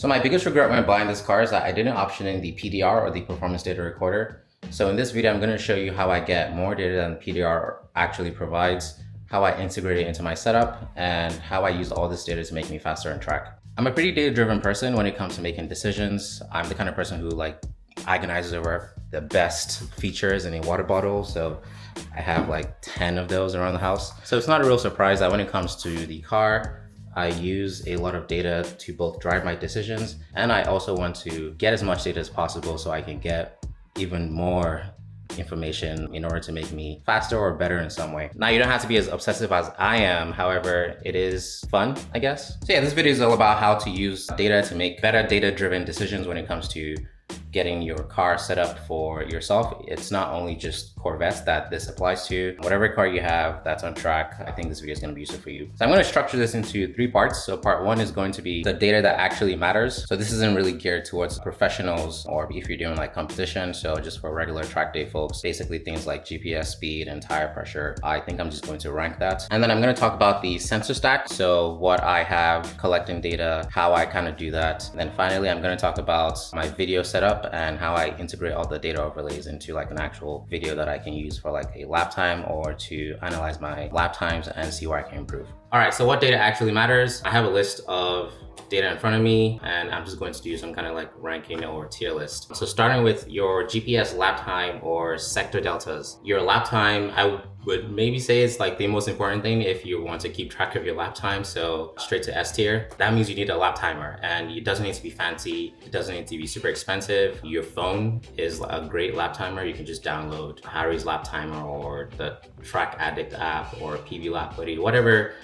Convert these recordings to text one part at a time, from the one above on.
So my biggest regret when buying this car is that I didn't option in the PDR or the performance data recorder. So in this video, I'm going to show you how I get more data than PDR actually provides, how I integrate it into my setup, and how I use all this data to make me faster on track. I'm a pretty data-driven person when it comes to making decisions. I'm the kind of person who agonizes over the best features in a water bottle. So I have 10 of those around the house. So it's not a real surprise that when it comes to the car, I use a lot of data to both drive my decisions, and I also want to get as much data as possible so I can get even more information in order to make me faster or better in some way. Now, you don't have to be as obsessive as I am. However, it is fun, I guess. So yeah, this video is all about how to use data to make better data-driven decisions when it comes to getting your car set up for yourself. It's not only just Corvettes that this applies to. Whatever car you have that's on track, I think this video is going to be useful for you. So I'm going to structure this into 3 parts. So part 1 is going to be the data that actually matters. So this isn't really geared towards professionals or if you're doing competition. So just for regular track day folks, basically things like GPS, speed, and tire pressure. I think I'm just going to rank that. And then I'm going to talk about the sensor stack. So what I have collecting data, how I kind of do that. And then finally, I'm going to talk about my video setup and how I integrate all the data overlays into an actual video that I can use for a lap time or to analyze my lap times and see where I can improve. All right, so what data actually matters? I have a list of data in front of me, and I'm just going to do some kind of ranking or tier list. So starting with your GPS lap time or sector deltas. Your lap time, I would maybe say it's the most important thing if you want to keep track of your lap time. So straight to S tier, that means you need a lap timer, and it doesn't need to be fancy. It doesn't need to be super expensive. Your phone is a great lap timer. You can just download Harry's lap timer or the Track Addict app or PV Lap Buddy, whatever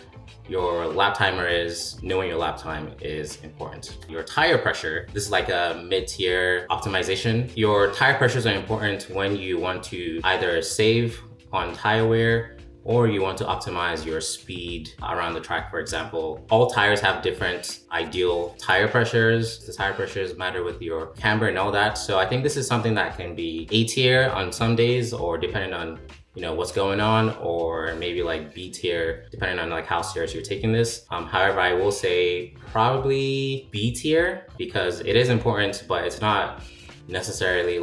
your lap timer is. Knowing your lap time is important. Your tire pressure, this is a mid-tier optimization. Your tire pressures are important when you want to either save on tire wear or you want to optimize your speed around the track. For example, all tires have different ideal tire pressures. The tire pressures matter with your camber and all that. So I think this is something that can be A tier on some days, or depending on what's going on, or maybe B tier, depending on how serious you're taking this. However, I will say probably B tier because it is important, but it's not necessarily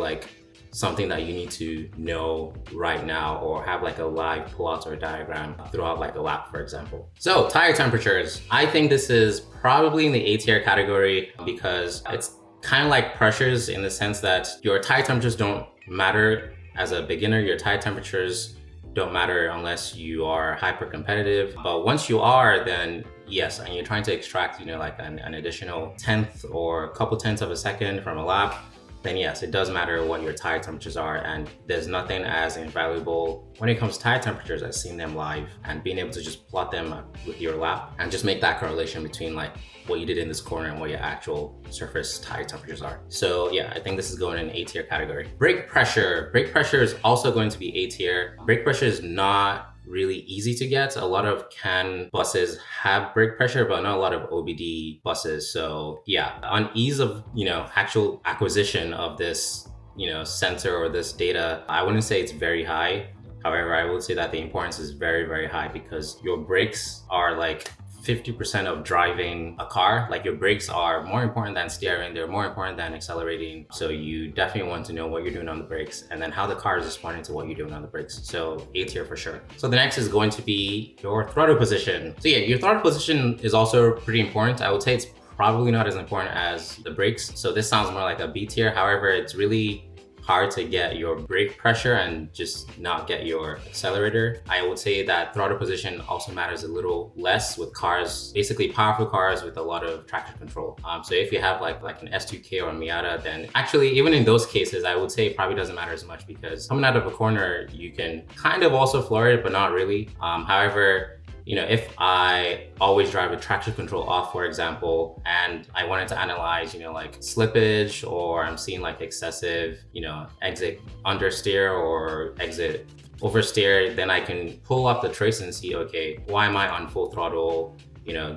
something that you need to know right now or have a live plot or diagram throughout a lap, for example. So tire temperatures, I think this is probably in the A tier category because it's kind of like pressures in the sense that your tire temperatures don't matter. As a beginner, your tire temperatures don't matter unless you are hyper competitive. But once you are, then yes, and you're trying to extract, an additional tenth or a couple tenths of a second from a lap, then yes, it does matter what your tire temperatures are. And there's nothing as invaluable when it comes to tire temperatures as seeing them live and being able to just plot them with your lap and just make that correlation between what you did in this corner and what your actual surface tire temperatures are. So yeah, I think this is going in A tier category. Brake pressure. Brake pressure is also going to be A tier. Brake pressure is not really easy to get. A lot of CAN buses have brake pressure, but not a lot of OBD buses. So yeah, on ease of, actual acquisition of this, sensor or this data, I wouldn't say it's very high. However, I would say that the importance is very, very high because your brakes are 50% of driving a car. Your brakes are more important than steering. They're more important than accelerating. So you definitely want to know what you're doing on the brakes and then how the car is responding to what you're doing on the brakes. So A tier for sure. So the next is going to be your throttle position. So yeah, your throttle position is also pretty important. I would say it's probably not as important as the brakes. So this sounds more like a B tier. However, it's really hard to get your brake pressure and just not get your accelerator. I would say that throttle position also matters a little less with cars, basically powerful cars with a lot of traction control. So if you have like an S2K or a Miata, then actually even in those cases, I would say it probably doesn't matter as much because coming out of a corner, you can kind of also floor it, but not really. However, if I always drive with traction control off, for example, and I wanted to analyze, slippage, or I'm seeing excessive, exit understeer or exit oversteer, then I can pull up the trace and see, okay, why am I on full throttle,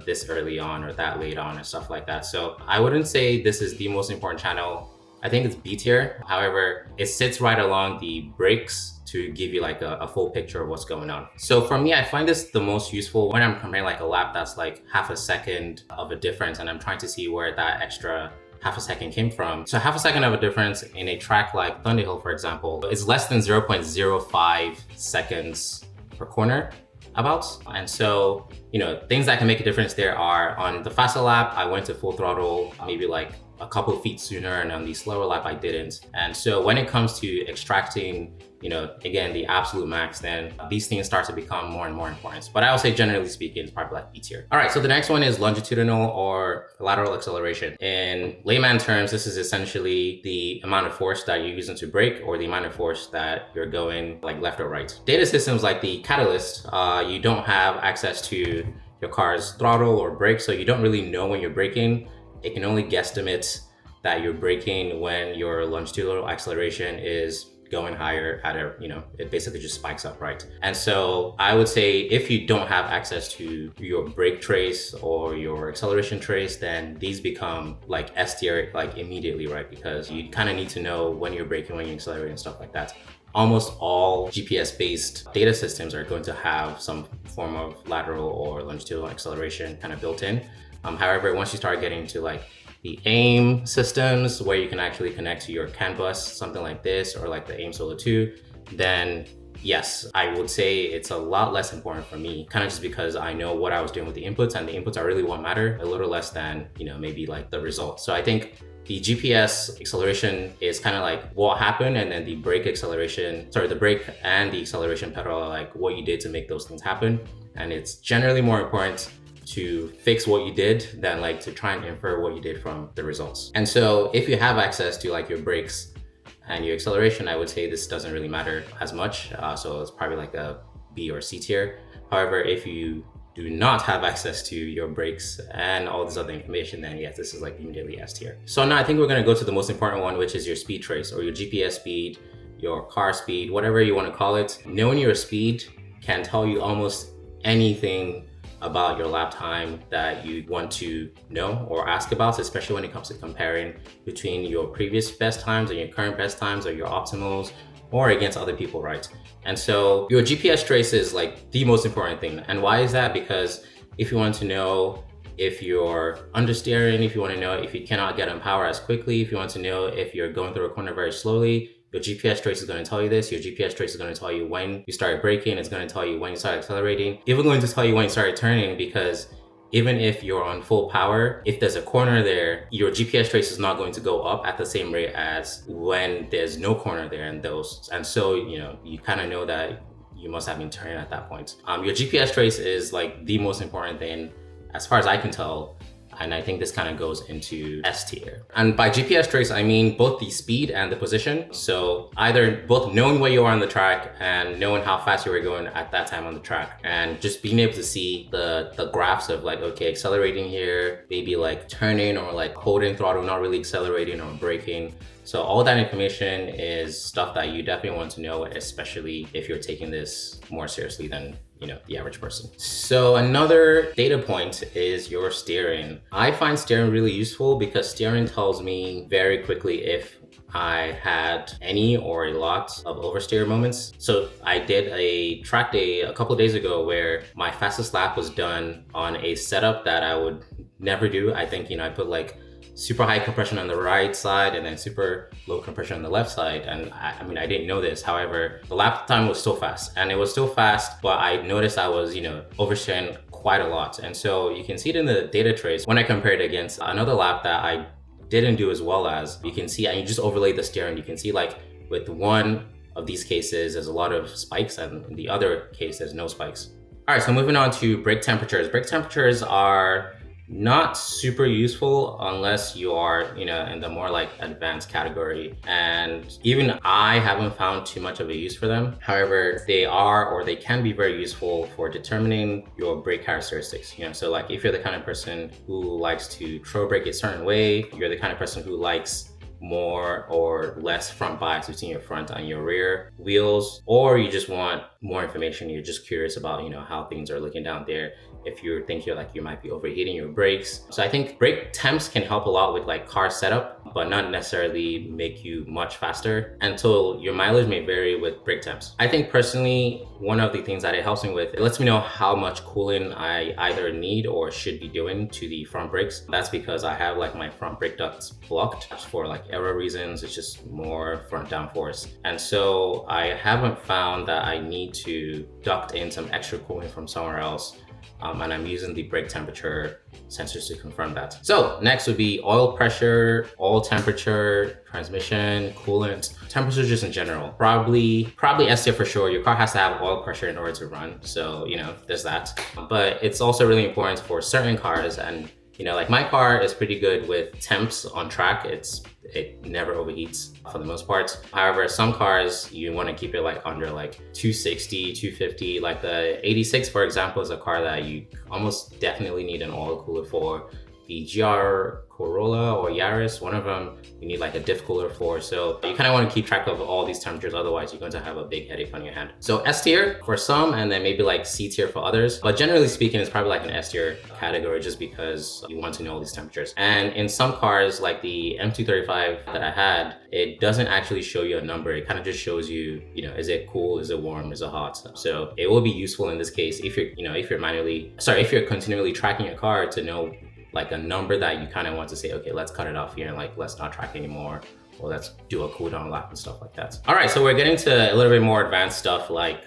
this early on or that late on and stuff like that. So I wouldn't say this is the most important channel I think it's B tier. However, it sits right along the brakes to give you like a full picture of what's going on. So for me, I find this the most useful when I'm comparing like a lap that's like half a second of a difference and I'm trying to see where that extra half a second came from. So half a second of a difference in a track like Thunderhill, for example, is less than 0.05 seconds per corner about. And so, things that can make a difference there are on the faster lap, I went to full throttle, maybe like a couple of feet sooner, and on the slower lap, I didn't. And so when it comes to extracting, again, the absolute max, then these things start to become more and more important. But I would say, generally speaking, it's probably like B tier. All right, so the next one is longitudinal or lateral acceleration. In layman terms, this is essentially the amount of force that you're using to brake or the amount of force that you're going like left or right. Data systems like the Catalyst, you don't have access to your car's throttle or brake, so you don't really know when you're braking. It can only guesstimate that you're braking when your longitudinal acceleration is going higher at it basically just spikes up, right? And so I would say if you don't have access to your brake trace or your acceleration trace, then these become like S tier like immediately, right? Because you kind of need to know when you're braking, when you're accelerating, and stuff like that. Almost all GPS-based data systems are going to have some form of lateral or longitudinal acceleration kind of built in. However, once you start getting to like the AIM systems where you can actually connect to your CAN bus, something like this, or like the AIM Solo 2, then yes, I would say it's a lot less important for me, kind of just because I know what I was doing with the inputs, and the inputs are really what matter, a little less than, maybe like the results. So I think the GPS acceleration is kind of like what happened, and then the brake and the acceleration pedal are like what you did to make those things happen. And it's generally more important to fix what you did than like to try and infer what you did from the results. And so if you have access to like your brakes and your acceleration, I would say this doesn't really matter as much. So it's probably like a B or C tier. However, if you do not have access to your brakes and all this other information, then yes, this is like immediately S tier. So now I think we're gonna go to the most important one, which is your speed trace or your GPS speed, your car speed, whatever you wanna call it. Knowing your speed can tell you almost anything about your lap time that you want to know or ask about, especially when it comes to comparing between your previous best times and your current best times or your optimals or against other people, right? And so your GPS trace is like the most important thing. And why is that? Because if you want to know if you're understeering, if you want to know if you cannot get on power as quickly, if you want to know if you're going through a corner very slowly, your GPS trace is going to tell you this. Your GPS trace is going to tell you when you start braking. It's going to tell you when you start accelerating. Even going to tell you when you start turning, because even if you're on full power, if there's a corner there, your GPS trace is not going to go up at the same rate as when there's no corner there and those. And so, you kind of know that you must have been turning at that point. Your GPS trace is like the most important thing as far as I can tell. And I think this kind of goes into S tier. And by GPS trace, I mean both the speed and the position. So either both knowing where you are on the track and knowing how fast you were going at that time on the track, and just being able to see the graphs of like, okay, accelerating here, maybe like turning or like holding throttle, not really accelerating or braking. So all that information is stuff that you definitely want to know, especially if you're taking this more seriously than the average person. So another data point is your steering. I find steering really useful because steering tells me very quickly if I had any or a lot of oversteer moments. So I did a track day a couple of days ago where my fastest lap was done on a setup that I would never do. I think, I put like super high compression on the right side and then super low compression on the left side. And I didn't know this. However, the lap time was still fast, and it was still fast, but I noticed I was, oversteering quite a lot. And so you can see it in the data trace. When I compared it against another lap that I didn't do as well as, you can see, and you just overlay the steering, you can see like with one of these cases, there's a lot of spikes, and in the other case, there's no spikes. All right, so moving on to brake temperatures. Brake temperatures are not super useful unless you are, in the more like advanced category. And even I haven't found too much of a use for them. However, they are, or they can be very useful for determining your brake characteristics. So like if you're the kind of person who likes to throw brake a certain way, you're the kind of person who likes more or less front bias between your front and your rear wheels, or you just want more information, you're just curious about how things are looking down there, if you think you might be overheating your brakes. So I think brake temps can help a lot with like car setup, but not necessarily make you much faster, until your mileage may vary with brake temps. I think personally, one of the things that it helps me with, it lets me know how much cooling I either need or should be doing to the front brakes. That's because I have like my front brake ducts blocked for like aero reasons. It's just more front downforce. And so I haven't found that I need to duct in some extra cooling from somewhere else. And I'm using the brake temperature sensors to confirm that. So next would be oil pressure, oil temperature, transmission, coolant, temperature just in general. Probably S tier for sure. Your car has to have oil pressure in order to run. So, there's that. But it's also really important for certain cars, and like my car is pretty good with temps on track. It never overheats for the most part. However, some cars you want to keep it like under like 260, 250. Like the 86, for example, is a car that you almost definitely need an oil cooler for. The GR Corolla or Yaris, one of them, you need like a diff cooler for. So you kind of want to keep track of all these temperatures, otherwise you're going to have a big headache on your hand. So S tier for some, and then maybe like C tier for others. But generally speaking, it's probably like an S tier category just because you want to know all these temperatures. And in some cars, like the M235 that I had, it doesn't actually show you a number. It kind of just shows you, is it cool, is it warm, is it hot? So it will be useful in this case if if you're continually tracking your car to know like a number that you kind of want to say, okay, let's cut it off here and like let's not track anymore, or let's do a cool down lap and stuff like that. All right, so we're getting to a little bit more advanced stuff like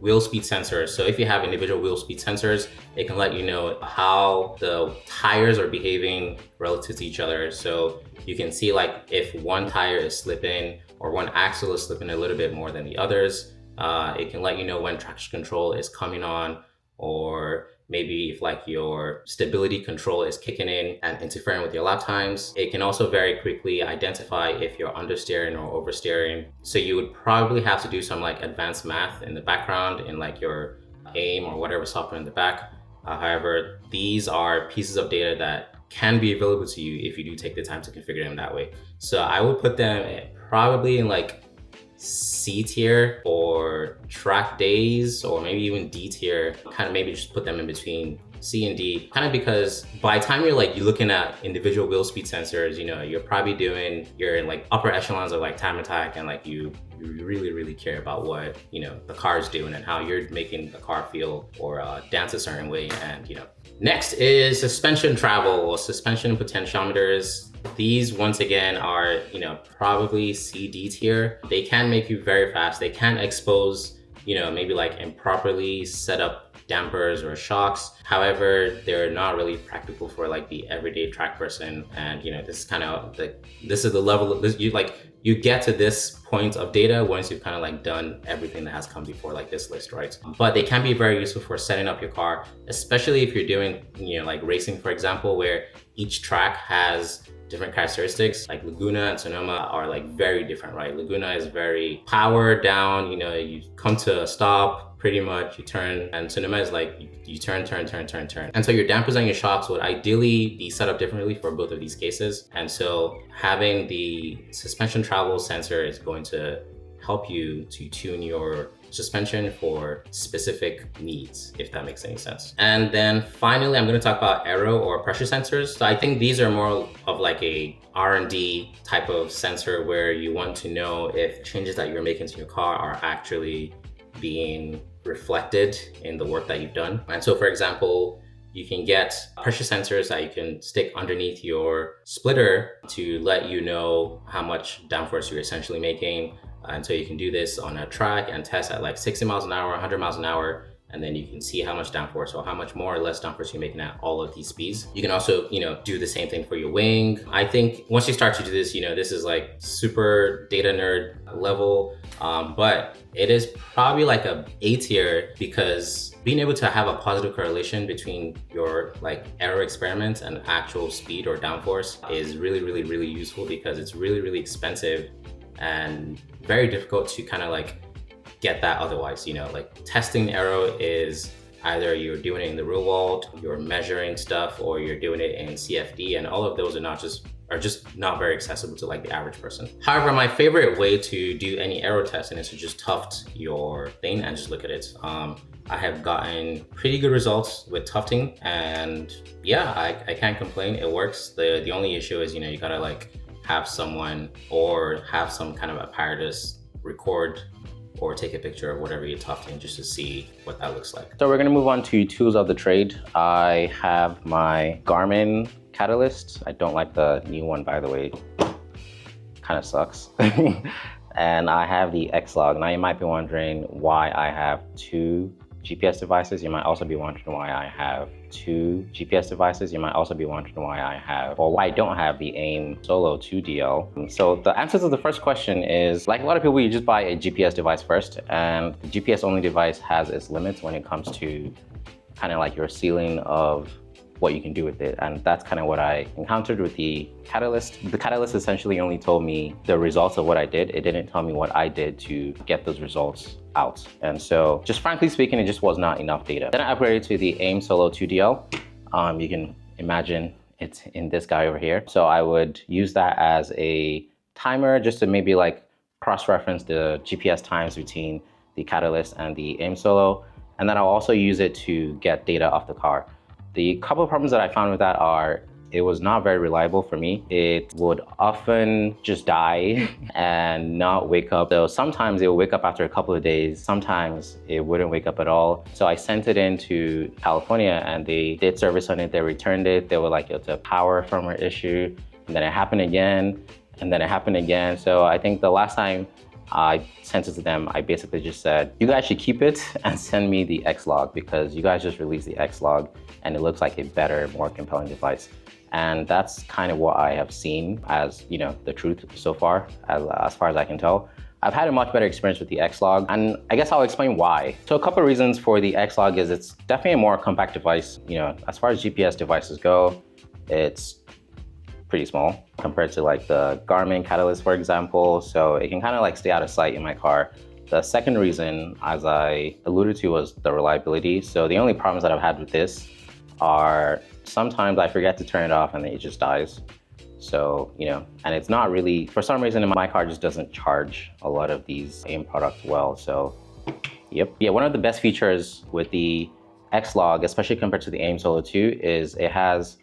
wheel speed sensors. So if you have individual wheel speed sensors, it can let you know how the tires are behaving relative to each other. So you can see like if one tire is slipping or one axle is slipping a little bit more than the others. It can let you know when traction control is coming on, or maybe if like your stability control is kicking in and interfering with your lap times. It can also very quickly identify if you're understeering or oversteering. So you would probably have to do some like advanced math in the background in like your AIM or whatever software in the back. However, these are pieces of data that can be available to you if you do take the time to configure them that way. So I would put them probably in like C tier or track days, or maybe even D tier. Kind of maybe just put them in between C and D, kind of because by the time you're looking at individual wheel speed sensors, you're probably you're in like upper echelons of like time attack, and like you really care about what the car is doing and how you're making the car feel or dance a certain way. And next is suspension travel or suspension potentiometers. These once again are probably C, D tier. They can make you very fast. They can expose maybe like improperly set up dampers or shocks. However, they're not really practical for like the everyday track person. And this is kind of this is the level of this, you get to this point of data once you've kind of like done everything that has come before like this list, right? But they can be very useful for setting up your car, especially if you're doing like racing, for example, where each track has different characteristics. Like Laguna and Sonoma are like very different, right? Laguna is very power down, you come to a stop, pretty much you turn, and Sonoma is like you turn. And so your dampers and your shocks would ideally be set up differently for both of these cases. And so having the suspension travel sensor is going to help you to tune your suspension for specific needs, if that makes any sense. And then finally, I'm going to talk about aero or pressure sensors. So I think these are more of like a R&D type of sensor where you want to know if changes that you're making to your car are actually being reflected in the work that you've done. And so for example, you can get pressure sensors that you can stick underneath your splitter to let you know how much downforce you're essentially making. And so you can do this on a track and test at like 60 miles an hour, 100 miles an hour, and then you can see how much downforce or how much more or less downforce you're making at all of these speeds. You can also, do the same thing for your wing. I think once you start to do this, this is like super data nerd level, but it is probably like a A tier, because being able to have a positive correlation between your like aero experiments and actual speed or downforce is really useful, because it's really expensive and very difficult to kind of like get that otherwise. Like testing aero is either you're doing it in the real world, you're measuring stuff, or you're doing it in CFD, and all of those are just not very accessible to like the average person. However, my favorite way to do any aero testing is to just tuft your thing and just look at it. I have gotten pretty good results with tufting, and yeah, I can't complain. It works. The only issue is, you gotta like have someone or have some kind of apparatus record or take a picture of whatever you're tufting just to see what that looks like. So we're gonna move on to tools of the trade. I have my Garmin Catalyst. I don't like the new one, by the way. Kind of sucks. And I have the X-Log. Now you might be wondering why I have two GPS devices. You might also be wondering why I have two GPS devices. You might also be wondering why I have, or why I don't have the AIM Solo 2DL. So the answer to the first question is, like a lot of people, you just buy a GPS device first, and the GPS only device has its limits when it comes to kind of like your ceiling of what you can do with it. And that's kind of what I encountered with the Catalyst. The Catalyst essentially only told me the results of what I did. It didn't tell me what I did to get those results out. And so just frankly speaking, it just was not enough data. Then I upgraded to the AIM Solo 2DL. You can imagine it's in this guy over here. So I would use that as a timer just to maybe like cross-reference the GPS times between the Catalyst and the AIM Solo. And then I'll also use it to get data off the car. The couple of problems that I found with that are, it was not very reliable for me. It would often just die and not wake up. So sometimes it would wake up after a couple of days. Sometimes it wouldn't wake up at all. So I sent it into California and they did service on it. They returned it. They were like, it's a power firmware issue. And then it happened again. And then it happened again. So I think the last time I sent it to them, I basically just said, you guys should keep it and send me the X-Log, because you guys just released the X-Log and it looks like a better, more compelling device. And that's kind of what I have seen as, the truth so far, as far as I can tell. I've had a much better experience with the X-Log, and I guess I'll explain why. So a couple of reasons for the X-Log is it's definitely a more compact device. As far as GPS devices go, it's pretty small compared to like the Garmin Catalyst, for example. So it can kind of like stay out of sight in my car. The second reason, as I alluded to, was the reliability. So the only problems that I've had with this are sometimes I forget to turn it off and then it just dies. So, and it's not really, for some reason my car just doesn't charge a lot of these AIM products well. So, yep. Yeah, one of the best features with the X-Log, especially compared to the AIM Solo 2, is it has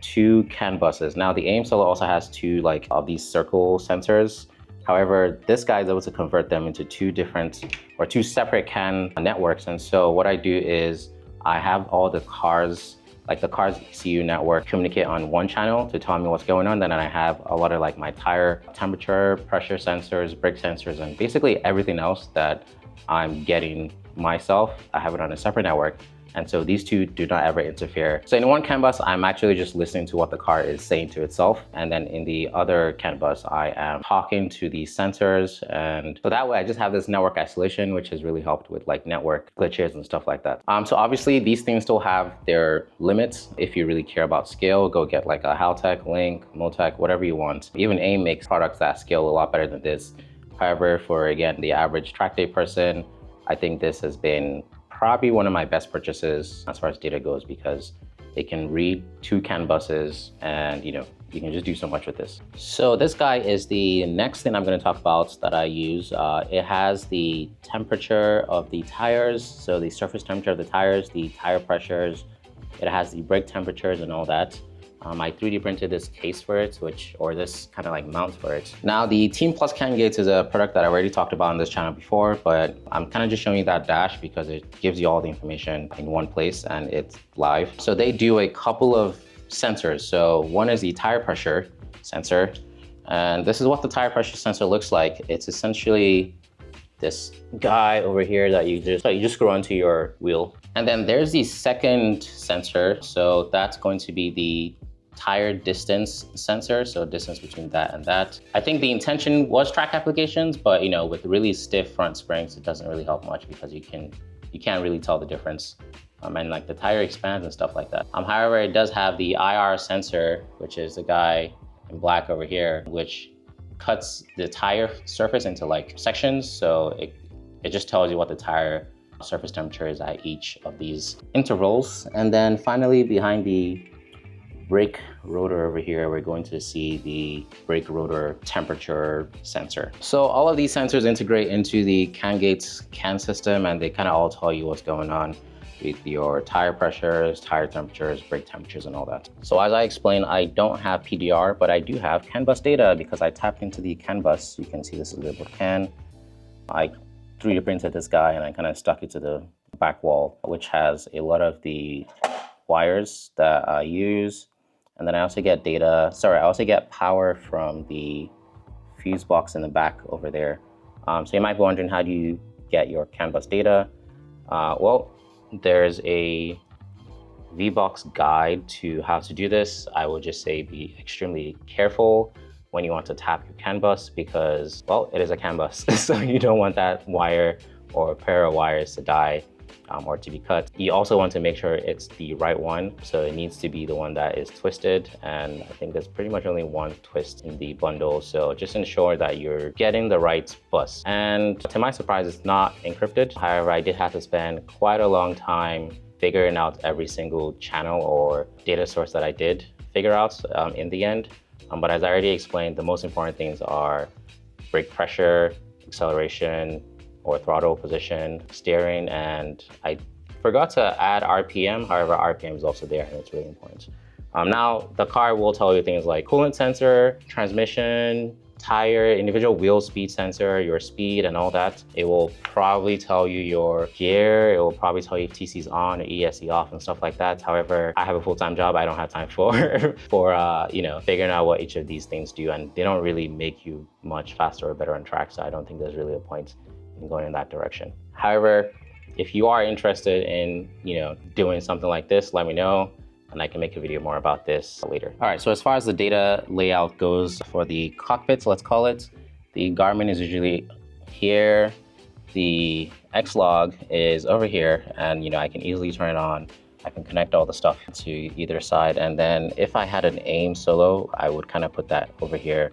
two CAN buses. Now the AIM Solo also has two of these circle sensors. However, this guy is able to convert them into two separate CAN networks. And so what I do is I have all the cars, like the car's ECU network, communicate on one channel to tell me what's going on. Then I have a lot of like my tire temperature, pressure sensors, brake sensors, and basically everything else that I'm getting myself. I have it on a separate network. And so these two do not ever interfere. So in one CAN bus, I'm actually just listening to what the car is saying to itself. And then in the other CAN bus, I am talking to the sensors. And so that way I just have this network isolation, which has really helped with like network glitches and stuff like that. So obviously these things still have their limits. If you really care about scale, go get like a Haltech, Link, Multec, whatever you want. Even AIM makes products that scale a lot better than this. However, for again, the average track day person, I think this has been probably one of my best purchases as far as data goes, because it can read two CAN buses and you can just do so much with this. So this guy is the next thing I'm going to talk about that I use. It has the temperature of the tires, so the surface temperature of the tires, the tire pressures, it has the brake temperatures and all that. I 3D printed this case for it, or this kind of like mount for it. Now the Team Plus CAN gates is a product that I already talked about on this channel before, but I'm kind of just showing you that dash because it gives you all the information in one place and it's live. So they do a couple of sensors. So one is the tire pressure sensor, and this is what the tire pressure sensor looks like. It's essentially this guy over here that you just screw onto your wheel. And then there's the second sensor. So that's going to be the tire distance sensor, so distance between that and that. I think the intention was track applications, but with really stiff front springs, it doesn't really help much because you can't really tell the difference. And like the tire expands and stuff like that. However, it does have the IR sensor, which is the guy in black over here, which cuts the tire surface into like sections. So it just tells you what the tire surface temperature is at each of these intervals. And then finally behind the brake rotor over here, we're going to see the brake rotor temperature sensor. So all of these sensors integrate into the CAN gates CAN system, and they kind of all tell you what's going on with your tire pressures, tire temperatures, brake temperatures, and all that. So as I explained, I don't have PDR, but I do have CAN bus data because I tapped into the CAN bus. You can see this is labeled CAN. I 3D printed this guy and I kind of stuck it to the back wall, which has a lot of the wires that I use. And then I also get I also get power from the fuse box in the back over there. So you might be wondering, how do you get your CAN bus data? Well, there's a VBox guide to how to do this. I would just say be extremely careful when you want to tap your CAN bus because, well, it is a CAN bus. So you don't want that wire or a pair of wires to die or to be cut. You also want to make sure it's the right one. So it needs to be the one that is twisted. And I think there's pretty much only one twist in the bundle. So just ensure that you're getting the right bus. And to my surprise, it's not encrypted. However, I did have to spend quite a long time figuring out every single channel or data source that I did figure out in the end. But as I already explained, the most important things are brake pressure, acceleration, or throttle position, steering, and I forgot to add RPM. However, RPM is also there and it's really important. Now, the car will tell you things like coolant sensor, transmission, tire, individual wheel speed sensor, your speed and all that. It will probably tell you your gear. It will probably tell you if TC's on or ESC off and stuff like that. However, I have a full-time job. I don't have time for figuring out what each of these things do, and they don't really make you much faster or better on track. So I don't think there's really a point in going in that direction. However, if you are interested in, doing something like this, let me know, and I can make a video more about this later. All right, so as far as the data layout goes for the cockpit, let's call it, the Garmin is usually here. The X-Log is over here, and I can easily turn it on. I can connect all the stuff to either side. And then if I had an AIM solo, I would kind of put that over here.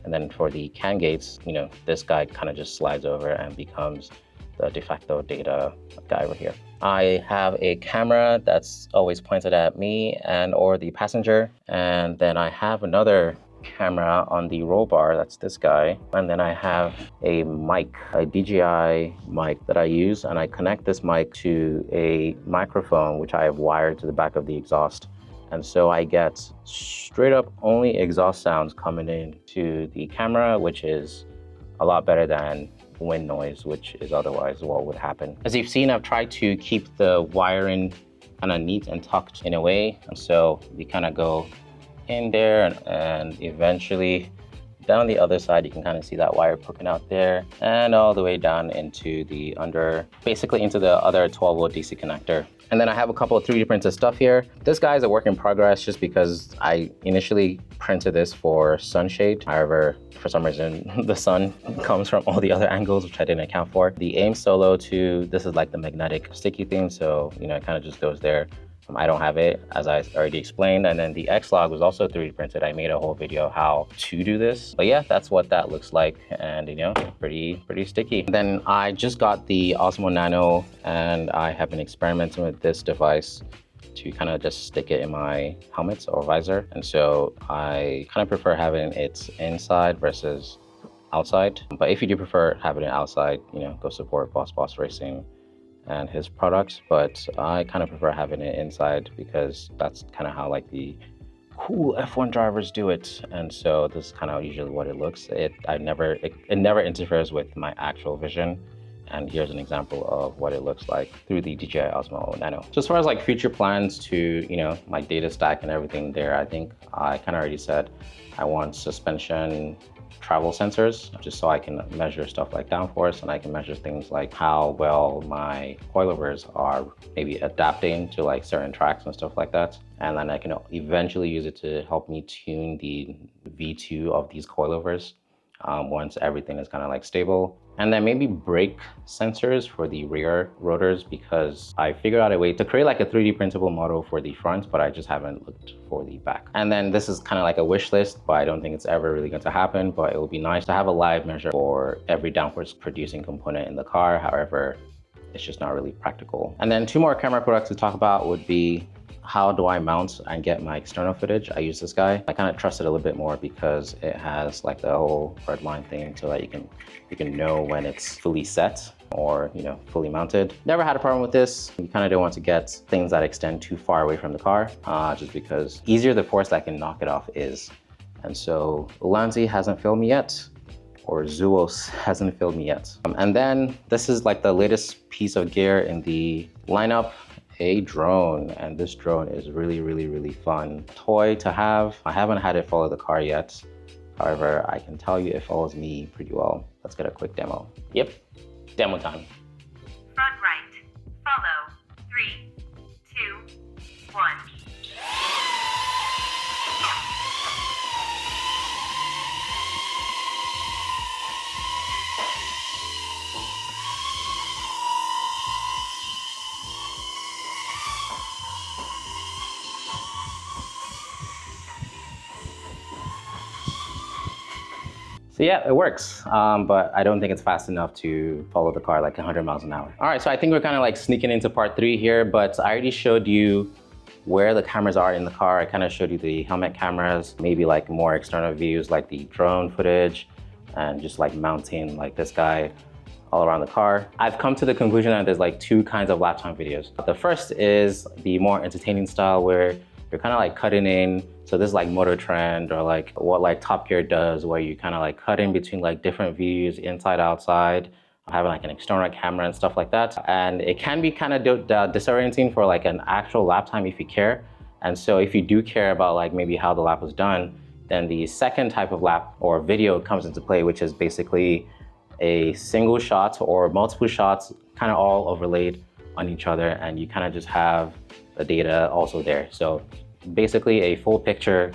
And then for the CAN gates, this guy kind of just slides over and becomes the de facto data guy over here. I have a camera that's always pointed at me and or the passenger. And then I have another camera on the roll bar, that's this guy. And then I have a mic, a DJI mic that I use, and I connect this mic to a microphone, which I have wired to the back of the exhaust. And so I get straight up only exhaust sounds coming in to the camera, which is a lot better than wind noise, which is otherwise what would happen. As you've seen, I've tried to keep the wiring kind of neat and tucked in a way. And so we kind of go in there and eventually down the other side, you can kind of see that wire poking out there and all the way down into the basically into the other 12-volt DC connector. And then I have a couple of 3D printed stuff here. This guy is a work in progress just because I initially printed this for sunshade. However, for some reason, the sun comes from all the other angles, which I didn't account for. The AIM Solo 2, this is like the magnetic sticky thing. So, it kind of just goes there. I don't have it, as I already explained. And then the X-Log was also 3D printed. I made a whole video how to do this. But yeah, that's what that looks like. And pretty sticky. Then I just got the Osmo Nano, and I have been experimenting with this device to kind of just stick it in my helmet or visor. And so I kind of prefer having it inside versus outside. But if you do prefer having it outside, go support Boss Racing and his products, but I kind of prefer having it inside because that's kind of how like the cool F1 drivers do it. And so this is kind of usually what it looks. It never interferes with my actual vision. And here's an example of what it looks like through the DJI Osmo Nano. So as far as like future plans to, my data stack and everything there, I think I kind of already said I want suspension travel sensors, just so I can measure stuff like downforce, and I can measure things like how well my coilovers are maybe adapting to like certain tracks and stuff like that. And then I can eventually use it to help me tune the V2 of these coilovers once everything is kind of like stable. And then maybe brake sensors for the rear rotors, because I figured out a way to create like a 3D printable model for the front, but I just haven't looked for the back. And then this is kind of like a wish list, but I don't think it's ever really going to happen, but it would be nice to have a live measure for every downforce producing component in the car. However, it's just not really practical. And then two more camera products to talk about would be how do I mount and get my external footage, I use this guy. I kind of trust it a little bit more because it has like the whole red line thing so that you can know when it's fully set or, you know, fully mounted. Never had a problem with this. You kind of don't want to get things that extend too far away from the car, just because easier the force that can knock it off is. And so Ulanzi hasn't failed me yet, or Zuos hasn't failed me yet. And then this is like the latest piece of gear in the lineup, a drone. And this drone is really, really, really fun toy to have. I haven't had it follow the car yet. However, I can tell you it follows me pretty well. Let's get a quick demo. Yep, demo time. Front right, follow, 3, 2, 1. So yeah, it works, but I don't think it's fast enough to follow the car like 100 miles an hour. All right, so I think we're kind of like sneaking into part 3 here, but I already showed you where the cameras are in the car. I kind of showed you the helmet cameras, maybe like more external views like the drone footage and just like mounting like this guy all around the car. I've come to the conclusion that there's like 2 kinds of lap time videos. The first is the more entertaining style where you're kind of like cutting in. So this is like Motor Trend or like what like Top Gear does, where you kind of like cut in between like different views, inside, outside, having like an external camera and stuff like that. And it can be kind of disorienting for like an actual lap time if you care. And so if you do care about like maybe how the lap was done, then the second type of lap or video comes into play, which is basically a single shot or multiple shots kind of all overlaid on each other, and you kind of just have the data also there. So basically a full picture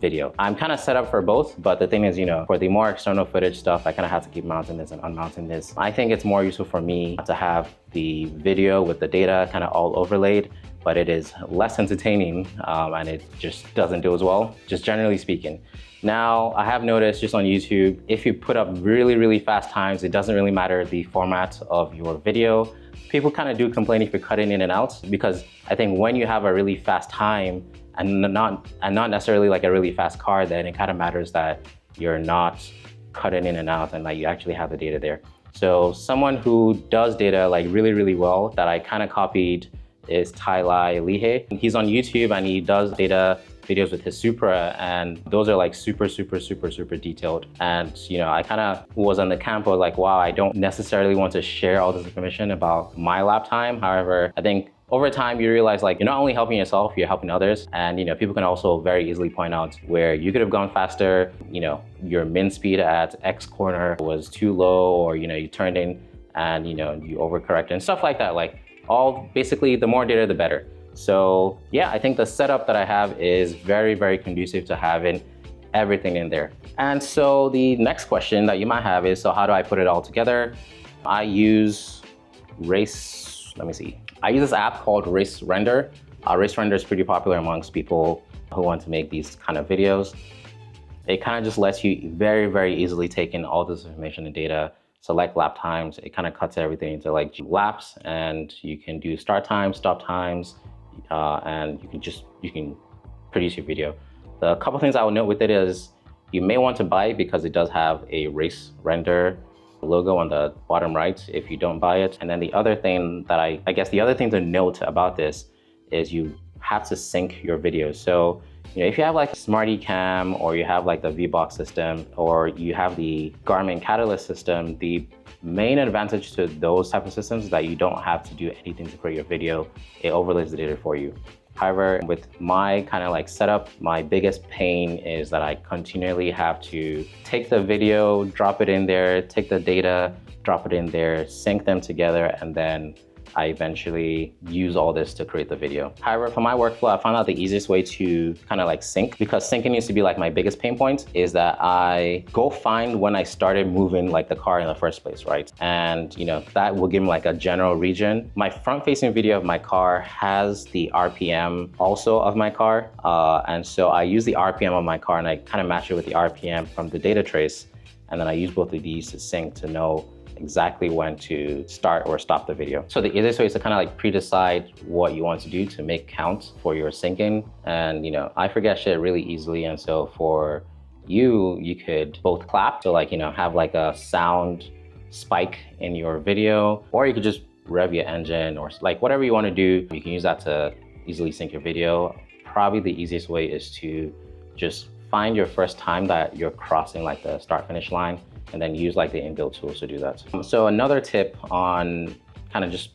video. I'm kind of set up for both, but the thing is, you know, for the more external footage stuff, I kind of have to keep mounting this and unmounting this. I think it's more useful for me to have the video with the data kind of all overlaid, but it is less entertaining and it just doesn't do as well, just generally speaking. Now, I have noticed just on YouTube, if you put up really, really fast times, it doesn't really matter the format of your video. People kind of do complain if you're cutting in and out, because I think when you have a really fast time and not necessarily like a really fast car, then it kind of matters that you're not cutting in and out and that you actually have the data there. So someone who does data like really, really well that I kind of copied is Tylai Lihe. He's on YouTube and he does data videos with his Supra, and those are like super, super, super, super detailed. And you know, I kind of was on the camp of like, wow, I don't necessarily want to share all this information about my lap time. However, I think over time you realize like you're not only helping yourself, you're helping others. And you know, people can also very easily point out where you could have gone faster, you know, your min speed at X corner was too low, or you know, you turned in and you know, you overcorrected and stuff like that. Like all basically the more data, the better. So yeah, I think the setup that I have is very, very conducive to having everything in there. And so the next question that you might have is, so how do I put it all together? I use I use this app called RaceRender. RaceRender is pretty popular amongst people who want to make these kind of videos. It kind of just lets you very, very easily take in all this information and data, select lap times. It kind of cuts everything into like laps, and you can do start times, stop times, and you can produce your video. The couple things I will note with it is you may want to buy it because it does have a RaceRender logo on the bottom right if you don't buy it. And then the other thing that I guess the other thing to note about this is you have to sync your videos. So you know, if you have like Smarty Cam, or you have like the VBox system, or you have the Garmin Catalyst system, the main advantage to those type of systems is that you don't have to do anything to create your video. It overlays the data for you. However, with my kind of like setup, my biggest pain is that I continually have to take the video, drop it in there, take the data, drop it in there, sync them together, and then I eventually use all this to create the video. However, for my workflow, I found out the easiest way to kind of like sync, because syncing used to be like my biggest pain point, is that I go find when I started moving like the car in the first place, right? And you know, that will give me like a general region. My front facing video of my car has the RPM also of my car. And so I use the RPM of my car and I kind of match it with the RPM from the data trace. And then I use both of these to sync to know exactly when to start or stop the video. So the easiest way is to kind of like pre-decide what you want to do to make count for your syncing. And I forget shit really easily, and so for you could both clap, so like have like a sound spike in your video, or you could just rev your engine, or like whatever you want to do. You can use that to easily sync your video. Probably the easiest way is to just find your first time that you're crossing like the start finish line, and then use like the inbuilt tools to do that. So another tip on kind of just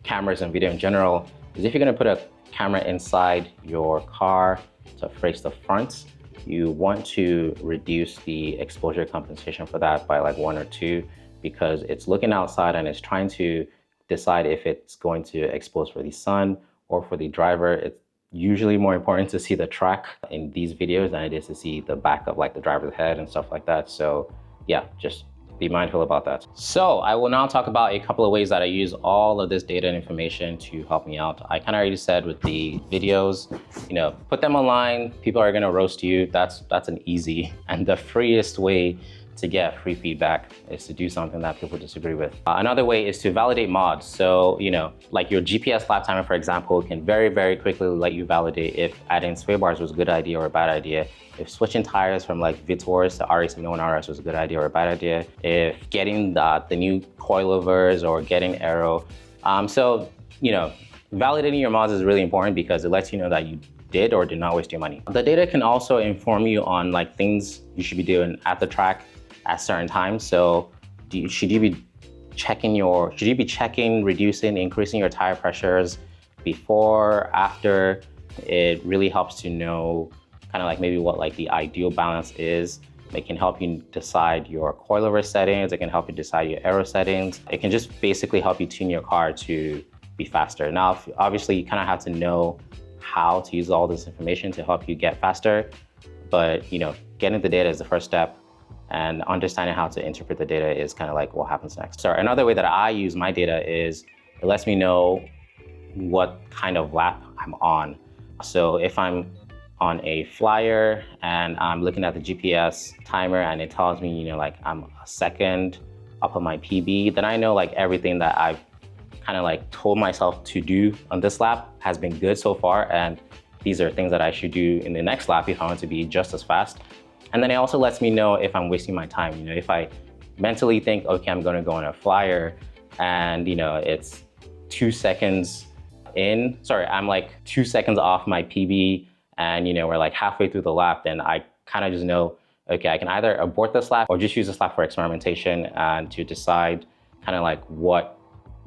cameras and video in general is if you're going to put a camera inside your car to face the front, you want to reduce the exposure compensation for that by like 1 or 2, because it's looking outside and it's trying to decide if it's going to expose for the sun or for the driver. It's usually more important to see the track in these videos than it is to see the back of like the driver's head and stuff like that. So yeah, just be mindful about that. So I will now talk about a couple of ways that I use all of this data and information to help me out. I kind of already said with the videos, put them online. People are gonna roast you. That's an easy and the freest way to get free feedback, is to do something that people disagree with. Another way is to validate mods. So, like your GPS lap timer, for example, can very, very quickly let you validate if adding sway bars was a good idea or a bad idea, if switching tires from like Vitors to RA71 RS was a good idea or a bad idea, if getting the new coilovers or getting aero. So, validating your mods is really important because it lets you know that you did or did not waste your money. The data can also inform you on like things you should be doing at the track at certain times. So should you be checking, reducing, increasing your tire pressures before, after? It really helps to know kind of like maybe what like the ideal balance is. It can help you decide your coilover settings. It can help you decide your aero settings. It can just basically help you tune your car to be faster. Now, obviously you kind of have to know how to use all this information to help you get faster, but getting the data is the first step, and understanding how to interpret the data is kind of like what happens next. So another way that I use my data is it lets me know what kind of lap I'm on. So if I'm on a flyer and I'm looking at the GPS timer and it tells me, like I'm a second up on my PB, then I know like everything that I've kind of like told myself to do on this lap has been good so far, and these are things that I should do in the next lap if I want to be just as fast. And then it also lets me know if I'm wasting my time. If I mentally think, okay, I'm gonna go on a flyer and it's 2 seconds in, sorry, I'm like 2 seconds off my PB, and we're like halfway through the lap, then I kind of just know, okay, I can either abort this lap or just use this lap for experimentation and to decide kind of like what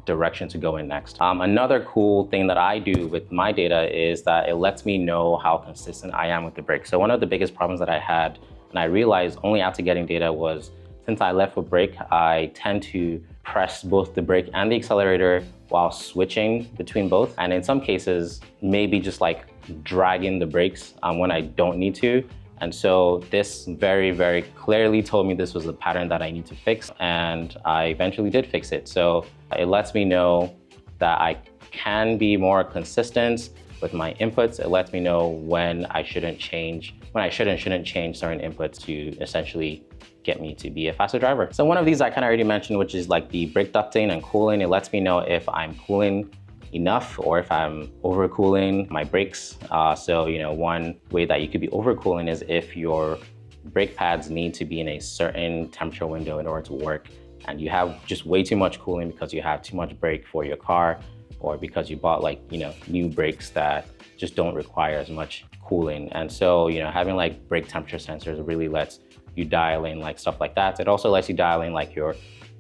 direction to go in next. Another cool thing that I do with my data is that it lets me know how consistent I am with the brake. So one of the biggest problems that I had, and I realized only after getting data, was since I left with brake, I tend to press both the brake and the accelerator while switching between both. And in some cases, maybe just like dragging the brakes when I don't need to. And so this very, very clearly told me this was a pattern that I need to fix, and I eventually did fix it. So it lets me know that I can be more consistent with my inputs. It lets me know when I shouldn't change, shouldn't change certain inputs to essentially get me to be a faster driver. So one of these I kind of already mentioned, which is like the brake ducting and cooling. It lets me know if I'm cooling enough or if I'm overcooling my brakes. So one way that you could be overcooling is if your brake pads need to be in a certain temperature window in order to work, and you have just way too much cooling because you have too much brake for your car, or because you bought like new brakes that just don't require as much cooling. And so having like brake temperature sensors really lets you dial in like stuff like that. It also lets you dial in like your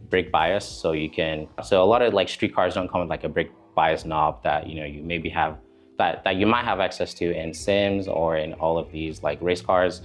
brake bias, so a lot of like street cars don't come with like a brake bias knob that you maybe have that you might have access to in sims or in all of these like race cars.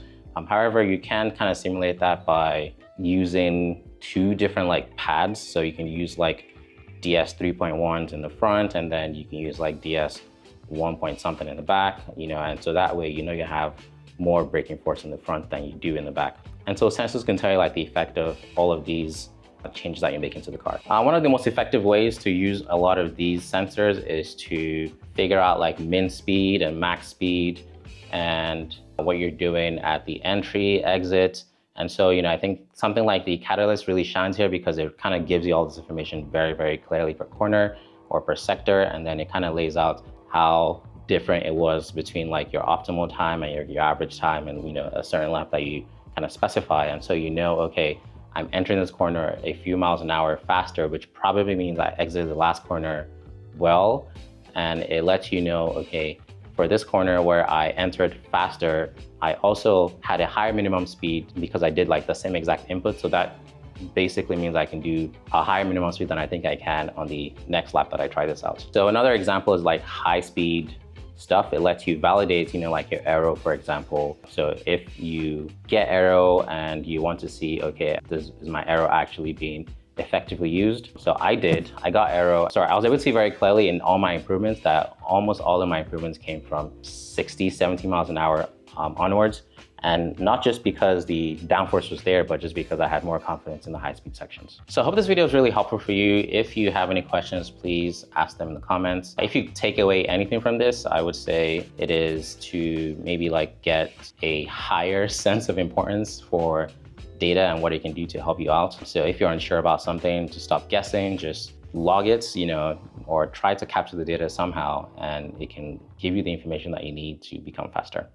However, you can kind of simulate that by using 2 different like pads. So you can use like DS 3.1s in the front, and then you can use like DS 1 point something in the back, and so that way you have more braking force in the front than you do in the back. And so sensors can tell you like the effect of all of these changes that you're making to the car. One of the most effective ways to use a lot of these sensors is to figure out like min speed and max speed and what you're doing at the entry, exit, And so, I think something like the catalyst really shines here because it kind of gives you all this information very, very clearly per corner or per sector. And then it kind of lays out how different it was between like your optimal time and your average time and, a certain lap that you kind of specify. And so, okay, I'm entering this corner a few miles an hour faster, which probably means I exited the last corner well. And it lets you know, okay, for this corner where I entered faster, I also had a higher minimum speed because I did like the same exact input. So that basically means I can do a higher minimum speed than I think I can on the next lap that I try this out. So another example is like high speed stuff. It lets you validate, like your aero, for example. So if you get aero and you want to see, okay, is my aero actually being effectively used? So I got aero. Sorry, I was able to see very clearly in all my improvements that almost all of my improvements came from 60, 70 miles an hour onwards. And not just because the downforce was there, but just because I had more confidence in the high speed sections. So I hope this video was really helpful for you. If you have any questions, please ask them in the comments. If you take away anything from this, I would say it is to maybe like get a higher sense of importance for data and what it can do to help you out. So if you're unsure about something, just stop guessing, just log it, or try to capture the data somehow, and it can give you the information that you need to become faster.